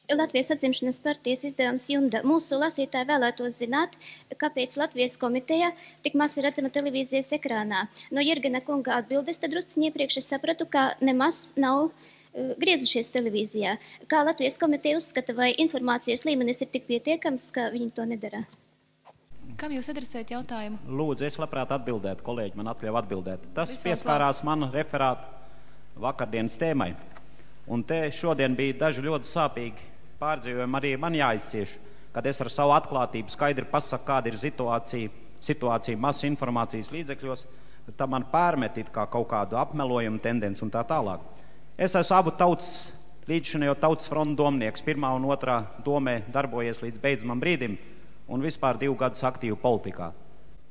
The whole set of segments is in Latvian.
Latvijas atzimšanas partijas izdevums Junda. Mūsu lasītāji vēlētos zināt, kāpēc Latvijas komiteja tik maz ir redzama televīzijas ekrānā. No Jirgena kunga atbildes tad drusciņi iepriekš es sapratu, ka nemaz nav griezušies televīzijā. Kā Latvijas komiteja uzskata, vai informācijas līmenis ir tik pietiekams, ka viņi to nedara? Kam jūs adresējat jautājumu? Lūdzu, es labprāt atbildētu, kolēģi man atļauj atbildēt. Tas pieskārās man referātu vakardienas tēmai. Un te šodien bija daži ļoti sāpīgi pārdzīvojumi, arī man jāizcieš, kad es ar savu atklātību skaidri pasaku, kāda ir situācija masu informācijas līdzekļos, tad man pārmetīt kā kaut kādu apmelojumu tendenci un tā tālāk. Es esmu abu tautas, līdzšinējo tautas frontu domnieks, 1. un 2. domē darbojies līdz beidzamam brīdim, un vispār 2 gadus aktīvi politikā.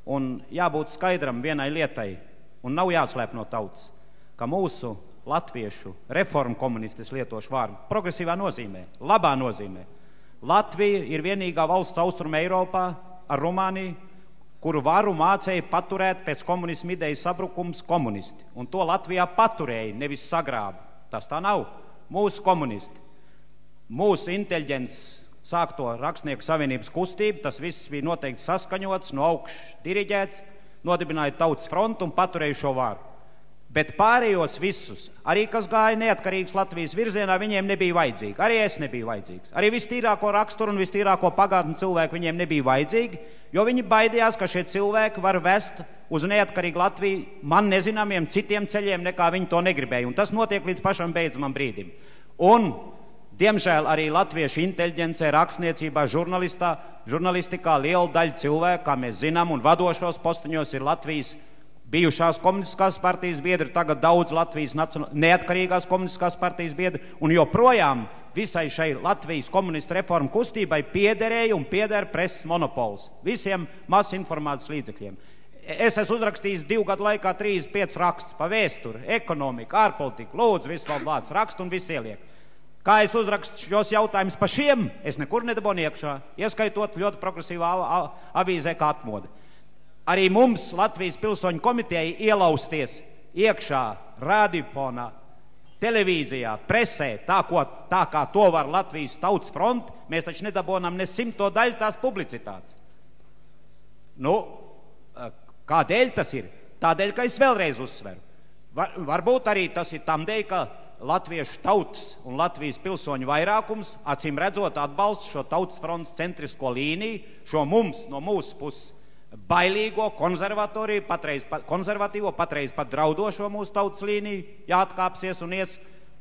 Un jābūt skaidram vienai lietai, un nav jāslēp no tautas, ka mūsu latviešu reformu komunistis lietošu vārdu progresīvā nozīmē, labā nozīmē. Latvija ir vienīgā valsts Austruma Eiropā ar Rumāniju, kuru varu mācēja paturēt pēc komunismu idejas sabrukums komunisti. Un to Latvijā paturēja, nevis sagrāba. Tas tā nav. Mūsu komunisti, mūsu inteliģents sākto Rakstnieku savienības kustību, tas viss bija noteikti saskaņots, no augšas diriģēts, nodibināja tautas frontu un paturēja šo vāru. Bet pārējos visus, arī kas gāja neatkarīgas Latvijas virzienā, viņiem nebija vajadzīgi. Arī es nebiju vajadzīgs. Arī vistīrāko raksturu un vistīrāko pagātni cilvēku viņiem nebija vajadzīgi, jo viņi baidījās, ka šie cilvēki var vest uz neatkarīgu Latviju man nezināmiem citiem ceļiem, nekā viņi to negribēja. Un tas notiek līdz pašam beidzamam brīdim. Un diemžēl arī latviešu inteliģencē, rakstniecībā, žurnalistikā liela daļa cilvēku, kā mēs zinām, un vadošos postiņos ir Latvijas bijušās komunistiskās partijas biedri, tagad daudz Latvijas neatkarīgās komunistiskās partijas biedri, un joprojām visai šai Latvijas komunistu reformu kustībai piederēja un pieder preses monopols visiem masu informācijas līdzekļiem. Es esmu uzrakstījis 2 gadu laikā 35 rakstus pa vēsturi, ekonomiku, ārpolitiku, lūdzu, visu vēl vārds rakstu un visu ieliek. Kā es uzrakstu šos jautājumus pa šiem, es nekur nedabonu iekšā, ieskaitot ļoti progresīvā avīzē kā Atmoda. Arī mums, Latvijas pilsoņu komitejai, ielausties iekšā, radiofonā, televīzijā, presē, tā kā to var Latvijas tautas fronti, mēs taču nedabonām ne 100 daļu tās publicitātes. Nu, kādēļ tas ir? Tādēļ, ka es vēlreiz uzsveru. Varbūt arī tas ir tamdēļ, ka latviešu tautas un Latvijas pilsoņu vairākums, acīm redzot, atbalsta šo tautas fronts centrisko līniju, šo mums no mūsu puses bailīgo konservatīvo, patreiz pat draudošo mūsu tautas līniju, jāatkāpsies un ies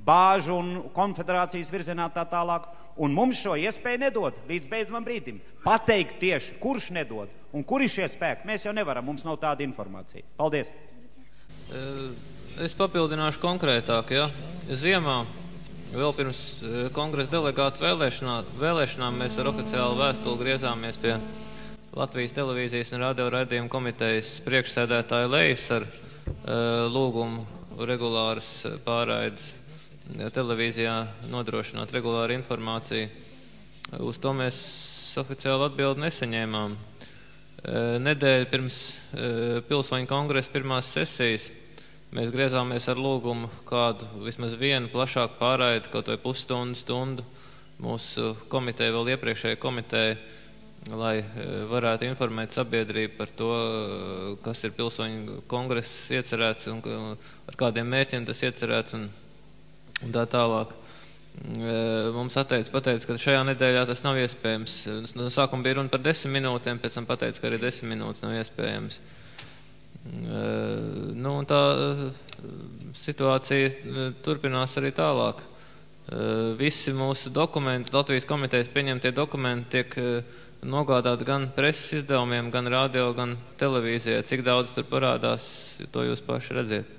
bāžu un konfederācijas virzienā tā tālāk. Un mums šo iespēju nedod līdz beidzamam brīdim. Pateikt tieši, kurš nedod un kur ir šie spēki, mēs jau nevaram, mums nav tāda informācija. Paldies! Es papildināšu konkrētāk, ja. Ziemā, vēl pirms kongresa delegātu vēlēšanām, mēs ar oficiālu vēstuli griezāmies pie Latvijas televīzijas un radio raidījuma komitejas priekšsēdētāja Lejas ar lūgumu regulāras pārraides televīzijā nodrošināt regulāru informāciju. Uz to mēs oficiālu atbildi nesaņēmām. Nedēļu pirms pilsoņu kongresa pirmās sesijas mēs griezāmies ar lūgumu kādu vismaz vienu plašāku pārraidi, kaut vai pusstundu mūsu komiteja, vēl iepriekšēja komiteja, lai varētu informēt sabiedrību par to, kas ir pilsoņu kongress iecerēts un ar kādiem mērķiem tas iecerēts un tā tālāk. Mums pateica, ka šajā nedēļā tas nav iespējams. No sākuma bija runa par 10 minūtēm, pēc tam pateica, ka arī 10 minūtes nav iespējams. Nu, un tā situācija turpinās arī tālāk. Visi mūsu dokumenti, Latvijas komitejas pieņemtie dokumenti tiek nogādāti gan preses izdevumiem, gan radio, gan televīzijai. Cik daudz tur parādās, to jūs paši redziet.